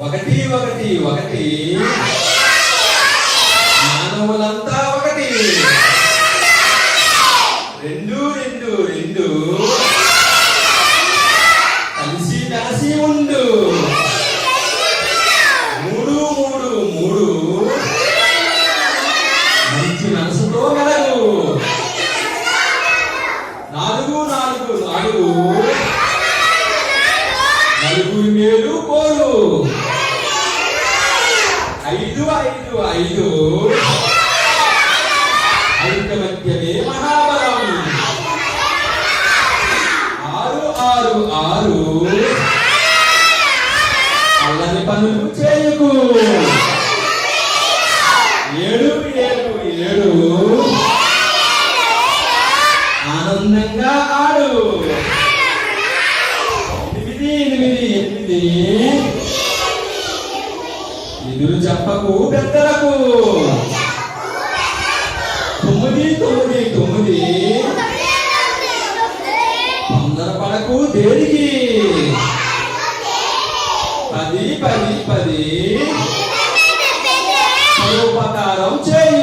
ఒకటి ఒకటి ఒకటి మానవులంతా ఒకటి. రెండు రెండు రెండు కలిసి కలిసి ఉండు. మూడు మూడు మూడు మంచి మనసుతో మెలగు. నాలుగు నాలుగు నాలుగు నలుగురి మేలు కోరు. ఐదు ఐదు ఐదు ఐకమత్యమే మహాబలం. ఆరు ఆరు ఆరు అల్లని పనులు చేయకు. ఏడు ఏడు ఏడు ఆనందంగా ఆడు. ఎనిమిది ఎనిమిది ఎనిమిది ఎదురు చెప్పకు పెద్దలకు. తొమ్మిది తొమ్మిది తొమ్మిది తొందరపడకు దేనికి. పది పది పది పరోపకారం చేయి.